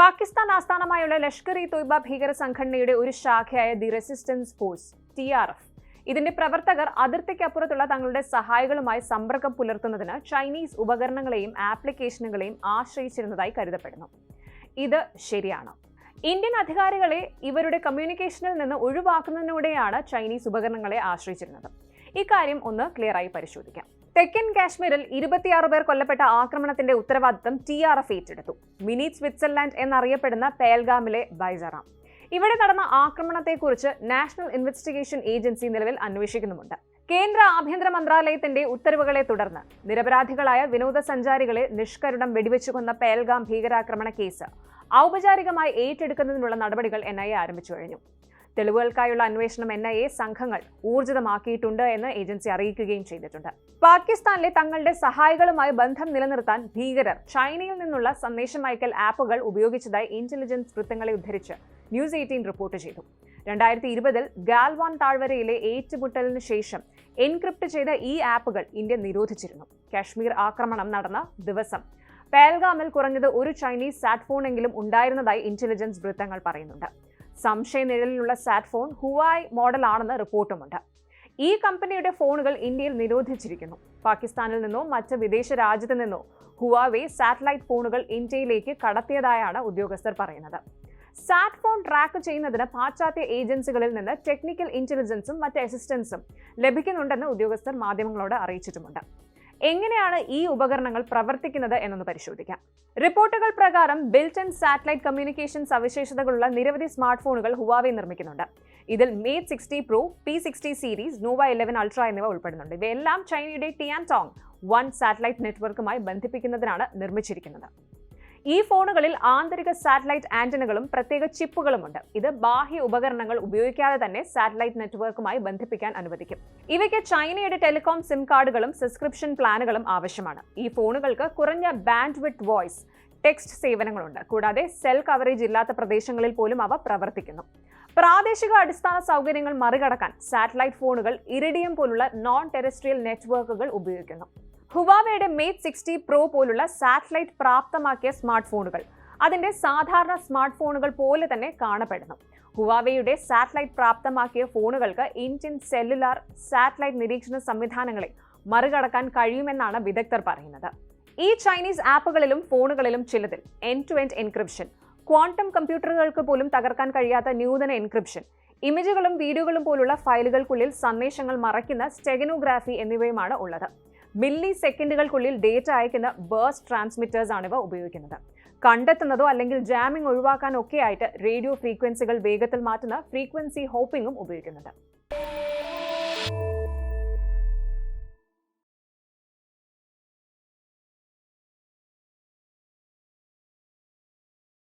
പാകിസ്ഥാൻ ആസ്ഥാനമായുള്ള ലഷ്കർ-ഇ-തോയ്ബ ഭീകര സംഘടനയുടെ ഒരു ശാഖയായ ദി റെസിസ്റ്റൻസ് ഫോഴ്സ് (TRF) ഇതിന്റെ പ്രവർത്തകർ അതിർത്തിക്കപ്പുറത്തുള്ള തങ്ങളുടെ സഹായികളുമായി സമ്പർക്കം പുലർത്തുന്നതിന് ചൈനീസ് ഉപകരണങ്ങളെയും ആപ്ലിക്കേഷനുകളെയും ആശ്രയിച്ചിരുന്നതായി കരുതപ്പെടുന്നു. ഇത് ശരിയാണ്. ഇന്ത്യൻ അധികാരികളെ ഇവരുടെ കമ്മ്യൂണിക്കേഷനിൽ നിന്ന് ഒഴിവാക്കുന്നതിലൂടെയാണ് ചൈനീസ് ഉപകരണങ്ങളെ ആശ്രയിച്ചിരുന്നത്. ഇക്കാര്യം ഒന്ന് ക്ലിയറായി പരിശോധിക്കാം. തെക്കൻ കാശ്മീരിൽ 26 പേർ കൊല്ലപ്പെട്ട ആക്രമണത്തിന്റെ ഉത്തരവാദിത്തം TRF ഏറ്റെടുത്തു. മിനി സ്വിറ്റ്സർലാൻഡ് എന്നറിയപ്പെടുന്ന പേൽഗാമിലെ ബൈസറാം. ഇവിടെ നടന്ന ആക്രമണത്തെക്കുറിച്ച് നാഷണൽ ഇൻവെസ്റ്റിഗേഷൻ ഏജൻസി നിലവിൽ അന്വേഷിക്കുന്നുമുണ്ട്. കേന്ദ്ര ആഭ്യന്തര മന്ത്രാലയത്തിന്റെ ഉത്തരവുകളെ തുടർന്ന് നിരപരാധികളായ വിനോദസഞ്ചാരികളെ നിഷ്കരുണം വെടിവെച്ചു കൊന്ന പേൽഗാം ഭീകരാക്രമണ കേസ് ഔപചാരികമായി ഏറ്റെടുക്കുന്നതിനുള്ള നടപടികൾ NIA ആരംഭിച്ചു കഴിഞ്ഞു. തെളിവുകൾക്കായുള്ള അന്വേഷണം NIA സംഘങ്ങൾ ഊർജിതമാക്കിയിട്ടുണ്ട് എന്ന് ഏജൻസി അറിയിക്കുകയും ചെയ്തിട്ടുണ്ട്. പാകിസ്ഥാനിലെ തങ്ങളുടെ സഹായികളുമായി ബന്ധം നിലനിർത്താൻ ഭീകരർ ചൈനയിൽ നിന്നുള്ള സന്ദേശമയക്കൽ ആപ്പുകൾ ഉപയോഗിച്ചതായി ഇന്റലിജൻസ് വൃത്തങ്ങളെ ഉദ്ധരിച്ച് ന്യൂസ് 18 റിപ്പോർട്ട് ചെയ്തു. 2020 ഗാൽവാൻ താഴ്വരയിലെ ഏറ്റുമുട്ടലിന് ശേഷം എൻക്രിപ്റ്റ് ചെയ്ത ഈ ആപ്പുകൾ ഇന്ത്യ നിരോധിച്ചിരുന്നു. കാശ്മീർ ആക്രമണം നടന്ന ദിവസം പേൽഗാമിൽ കുറഞ്ഞത് ഒരു ചൈനീസ് സാറ്റ് ഫോണെങ്കിലും ഉണ്ടായിരുന്നതായി ഇന്റലിജൻസ് വൃത്തങ്ങൾ പറയുന്നുണ്ട്. സംശയനിഴലിലുള്ള സാറ്റ് ഫോൺ ഹുവായ് മോഡലാണെന്ന് റിപ്പോർട്ടുമുണ്ട്. ഈ കമ്പനിയുടെ ഫോണുകൾ ഇന്ത്യയിൽ നിരോധിച്ചിരിക്കുന്നു. പാകിസ്ഥാനിൽ നിന്നോ മറ്റ് വിദേശ രാജ്യത്തു നിന്നോ ഹുവാവേ സാറ്റലൈറ്റ് ഫോണുകൾ ഇന്ത്യയിലേക്ക് കടത്തിയതായാണ് ഉദ്യോഗസ്ഥർ പറയുന്നത്. സാറ്റ് ഫോൺ ട്രാക്ക് ചെയ്യുന്നതിന് പാശ്ചാത്യ ഏജൻസികളിൽ നിന്ന് ടെക്നിക്കൽ ഇന്റലിജൻസും മറ്റ് അസിസ്റ്റൻസും ലഭിക്കുന്നുണ്ടെന്ന് ഉദ്യോഗസ്ഥർ മാധ്യമങ്ങളോട് അറിയിച്ചിട്ടുമുണ്ട്. എങ്ങനെയാണ് ഈ ഉപകരണങ്ങൾ പ്രവർത്തിക്കുന്നത് എന്നൊന്ന് പരിശോധിക്കാം. റിപ്പോർട്ടുകൾ പ്രകാരം ബിൽറ്റ് ഇൻ സാറ്റലൈറ്റ് കമ്മ്യൂണിക്കേഷൻ സവിശേഷതകളുള്ള നിരവധി സ്മാർട്ട് ഫോണുകൾ ഹുവാവേ നിർമ്മിക്കുന്നുണ്ട്. ഇതിൽ Mate 60 Pro, P60 series, Nova 11 Ultra എന്നിവ ഉൾപ്പെടുന്നുണ്ട്. ഇവയെല്ലാം ചൈനയുടെ ടിയാൻടോങ് 1 സാറ്റലൈറ്റ് നെറ്റ്വർക്കുമായി ബന്ധിപ്പിക്കുന്നതിനാണ് നിർമ്മിച്ചിരിക്കുന്നത്. ഈ ഫോണുകളിൽ ആന്തരിക സാറ്റലൈറ്റ് ആന്റിനകളും പ്രത്യേക ചിപ്പുകളുമുണ്ട്. ഇത് ബാഹ്യ ഉപകരണങ്ങൾ ഉപയോഗിക്കാതെ തന്നെ സാറ്റലൈറ്റ് നെറ്റ്വർക്കുമായി ബന്ധിപ്പിക്കാൻ അനുവദിക്കും. ഇവയ്ക്ക് ചൈനയുടെ ടെലികോം സിം കാർഡുകളും സബ്സ്ക്രിപ്ഷൻ പ്ലാനുകളും ആവശ്യമാണ്. ഈ ഫോണുകൾക്ക് കുറഞ്ഞ ബാൻഡ് വിഡ്ത്ത് വോയിസ്, ടെക്സ്റ്റ് സേവനങ്ങളുണ്ട്. കൂടാതെ സെൽ കവറേജ് ഇല്ലാത്ത പ്രദേശങ്ങളിൽ പോലും അവ പ്രവർത്തിക്കുന്നു. പ്രാദേശിക അടിസ്ഥാന സൗകര്യങ്ങൾ മറികടക്കാൻ സാറ്റലൈറ്റ് ഫോണുകൾ ഇറിഡിയം പോലുള്ള നോൺ ടെറസ്ട്രിയൽ നെറ്റ്വർക്കുകൾ ഉപയോഗിക്കുന്നു. ഹുവാവേയുടെ Mate 60 Pro പോലുള്ള സാറ്റലൈറ്റ് പ്രാപ്തമാക്കിയ സ്മാർട്ട് ഫോണുകൾ അതിന്റെ സാധാരണ സ്മാർട്ട് ഫോണുകൾ പോലെ തന്നെ കാണപ്പെടുന്നു. ഹുവാവേയുടെ സാറ്റലൈറ്റ് പ്രാപ്തമാക്കിയ ഫോണുകൾക്ക് ഇന്ത്യൻ സെല്ലുലാർ സാറ്റലൈറ്റ് നിരീക്ഷണ സംവിധാനങ്ങളെ മറികടക്കാൻ കഴിയുമെന്നാണ് വിദഗ്ധർ പറയുന്നത്. ഈ ചൈനീസ് ആപ്പുകളിലും ഫോണുകളിലും ചിലതിൽ എൻഡ്-ടു-എൻഡ് എൻക്രിപ്ഷൻ, ക്വാണ്ടം കമ്പ്യൂട്ടറുകൾക്ക് പോലും തകർക്കാൻ കഴിയാത്ത നൂതന എൻക്രിപ്ഷൻ, ഇമേജുകളും വീഡിയോകളും പോലുള്ള ഫയലുകൾക്കുള്ളിൽ സന്ദേശങ്ങൾ മറയ്ക്കുന്ന സ്റ്റെഗനോഗ്രാഫി എന്നിവയുമാണ് ഉള്ളത്. മില്ലി സെക്കൻഡുകൾക്കുള്ളിൽ ഡേറ്റ അയക്കുന്ന ബേർസ്റ്റ് ട്രാൻസ്മിറ്റേഴ്സ് ആണിവ ഉപയോഗിക്കുന്നത്. കണ്ടെത്തുന്നതോ അല്ലെങ്കിൽ ജാമിംഗ് ഒഴിവാക്കാനൊക്കെയായിട്ട് റേഡിയോ ഫ്രീക്വൻസികൾ വേഗത്തിൽ മാറ്റുന്ന ഫ്രീക്വൻസി ഹോപ്പിംഗും ഉപയോഗിക്കുന്നുണ്ട്.